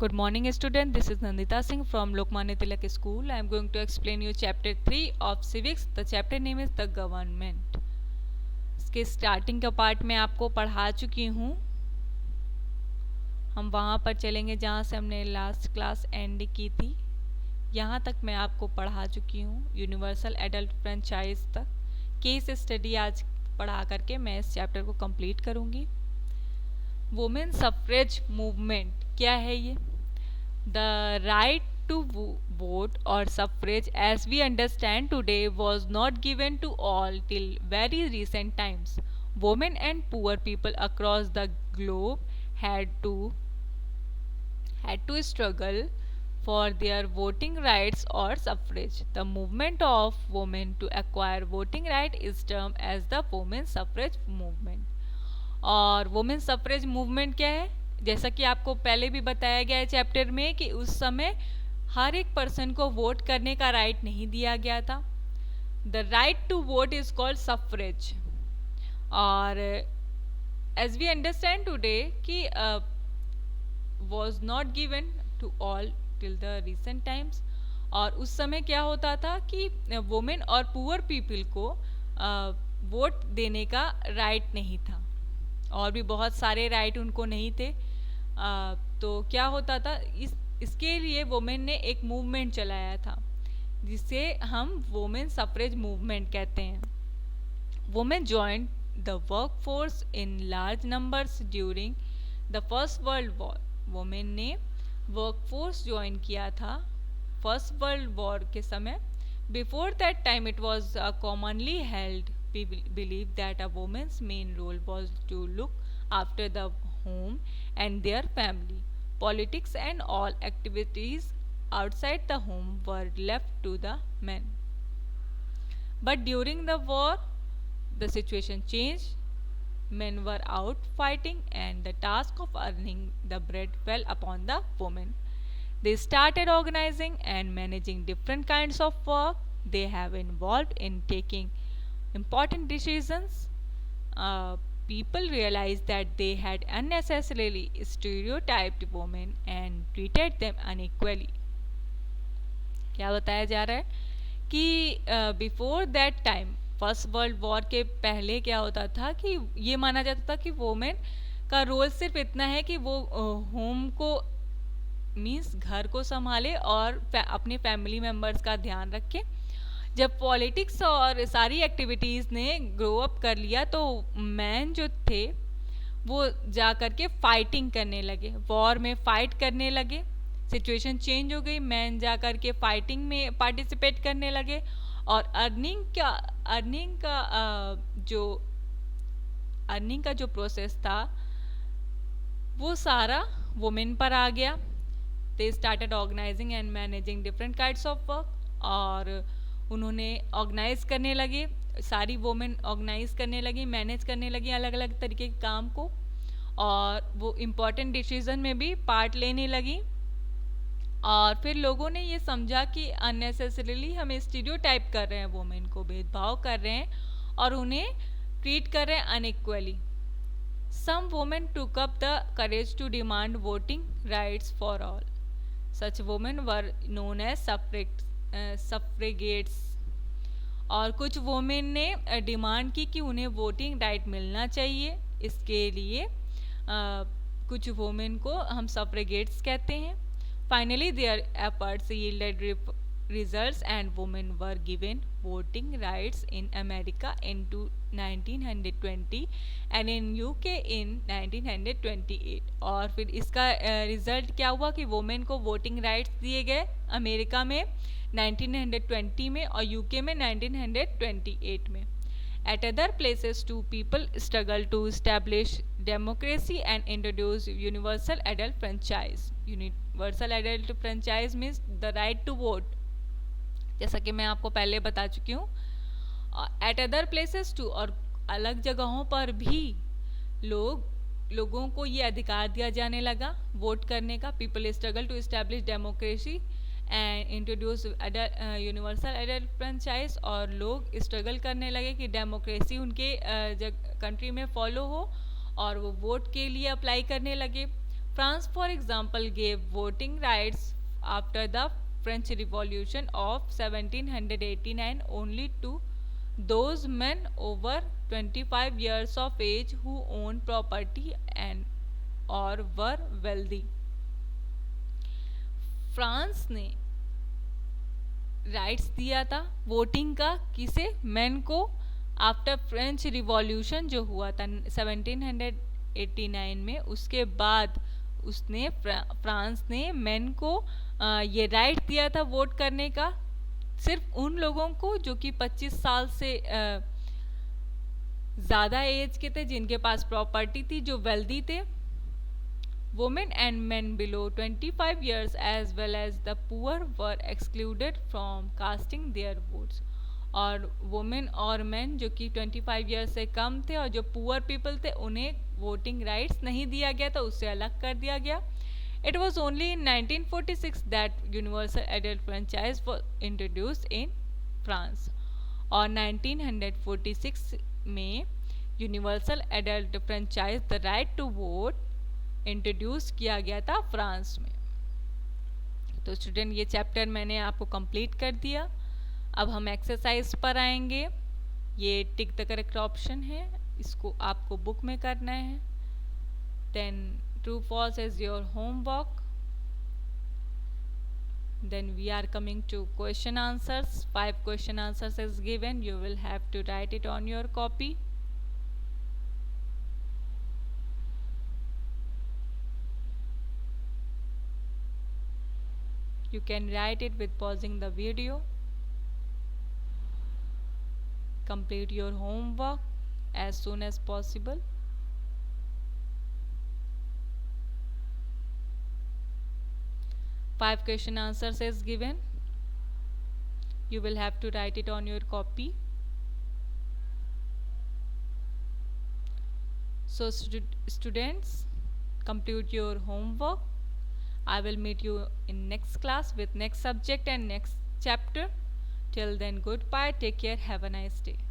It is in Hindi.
Good morning, student. This is Nandita Singh from Lokmanya Tilak School. I am going to explain you chapter 3 of civics. The chapter name is the government. इसके स्टार्टिंग का पार्ट में आपको पढ़ा चुकी हूँ. हम वहाँ पर चलेंगे जहाँ से हमने लास्ट क्लास एंड की थी. यहाँ तक मैं आपको पढ़ा चुकी हूँ यूनिवर्सल एडल्ट फ्रेंचाइज तक. केस स्टडी आज पढ़ा करके मैं इस चैप्टर को कंप्लीट करूँगी. वुमेन सफरेज मूवमेंट क्या है ये? The right to vote or suffrage as we understand today was not given to all till very recent times. Women and poor people across the globe had to struggle for their voting rights or suffrage. The movement of women to acquire voting right is termed as the women suffrage movement. और वुमेन सफरेज मूवमेंट क्या है? जैसा कि आपको पहले भी बताया गया है चैप्टर में कि उस समय हर एक पर्सन को वोट करने का राइट नहीं दिया गया था. The right to vote is called suffrage. और एज वी अंडरस्टैंड टुडे कि was not given to all till the recent times. और उस समय क्या होता था कि वुमेन और पुअर पीपल को वोट देने का राइट नहीं था और भी बहुत सारे राइट उनको नहीं थे. तो क्या होता था, इसके लिए वुमेन ने एक मूवमेंट चलाया था जिसे हम वुमेन सफरेज मूवमेंट कहते हैं. Women joined the work force in large numbers during the first world war. Women ने वर्क फोर्स ज्वाइन किया था फर्स्ट वर्ल्ड वॉर के समय. Before that time it was commonly held believe that a woman's main role was to look after the home and their family. Politics and all activities outside the home were left to the men. But during the war, the situation changed. Men were out fighting and the task of earning the bread fell upon the women. They started organizing and managing different kinds of work. They have involved in taking important decisions. People realized that they had unnecessarily stereotyped women and treated them unequally. क्या बताया जा रहा है कि before that time, first world war के पहले क्या होता था कि ये माना जाता था कि वोमेन का रोल सिर्फ इतना है कि वो होम को मीन्स घर को संभाले और अपने फैमिली मेम्बर्स का ध्यान रखे. जब पॉलिटिक्स और सारी एक्टिविटीज़ ने ग्रो अप कर लिया तो मैन जो थे वो जा कर के फाइटिंग करने लगे, वॉर में फाइट करने लगे. सिचुएशन चेंज हो गई, मैन जा कर के फाइटिंग में पार्टिसिपेट करने लगे और अर्निंग का जो प्रोसेस था वो सारा वुमेन पर आ गया. They started organising and managing different kinds of work. और उन्होंने ऑर्गेनाइज करने लगे, सारी वोमेन ऑर्गेनाइज करने लगी, मैनेज करने लगी अलग अलग तरीके के काम को. और वो इम्पॉर्टेंट डिसीजन में भी पार्ट लेने लगी. और फिर लोगों ने ये समझा कि अननेसेसरीली हम स्टीरियोटाइप कर रहे हैं, वोमेन को भेदभाव कर रहे हैं और उन्हें ट्रीट कर रहे हैं unequally. Some women took up the courage to demand voting rights for all. Such women were known as suffragettes. और कुछ वोमेन ने डिमांड की कि उन्हें वोटिंग राइट मिलना चाहिए. इसके लिए कुछ वोमेन को हम सफ्रेगेट्स कहते हैं. Finally their efforts yielded results and women were given voting rights in America in 1920 and in UK in 1928. और फिर इसका रिजल्ट क्या हुआ कि वोमेन को वोटिंग राइट्स दिए गए अमेरिका में 1920 में और यूके में 1928 में. At other places too, people struggle to establish democracy and introduce universal adult franchise. Universal adult franchise means the right to vote. जैसा कि मैं आपको पहले बता चुकी हूँ. एट अदर प्लेसेस टू, और अलग जगहों पर भी लोगों को ये अधिकार दिया जाने लगा वोट करने का. People struggle to establish democracy and introduce universal adult franchise. और लोग स्ट्रगल करने लगे कि डेमोक्रेसी उनके कंट्री में फॉलो हो और वो वोट के लिए अप्लाई करने लगे. France, for example, gave voting rights after the French Revolution of 1789 only to those men over 25 years of age who owned property and or were wealthy. France ने राइट्स दिया था वोटिंग का किसे मैन को आफ्टर फ्रेंच रिवॉल्यूशन जो हुआ था 1789 में उसके बाद उसने फ्रांस ने मैन को ये राइट दिया था वोट करने का सिर्फ उन लोगों को जो कि 25 साल से ज़्यादा एज के थे जिनके पास प्रॉपर्टी थी जो वेल्दी थे women and men below 25 years as well as the poor were excluded from casting their votes और वुमेन और मैन जो कि 25 ईयर्स से कम थे और जो पुअर पीपल थे उन्हें वोटिंग राइट्स नहीं दिया गया था उससे अलग कर दिया गया it was only in 1946 that universal adult franchise was introduced in France और 1946 में universal adult franchise the right to vote introduce किया गया था फ्रांस में तो स्टूडेंट ये चैप्टर मैंने आपको कंप्लीट कर दिया अब हम एक्सरसाइज पर आएंगे ये टिक द करेक्ट ऑप्शन है इसको आपको बुक में करना है then true false is your homework then we are coming to question answers 5 question answers is given you will have to write it on your copy you can write it with pausing the video complete your homework as soon as possible 5 question answers is given you will have to write it on your copy so students complete your homework I will meet you in next class with next subject and next chapter till then goodbye take care have a nice day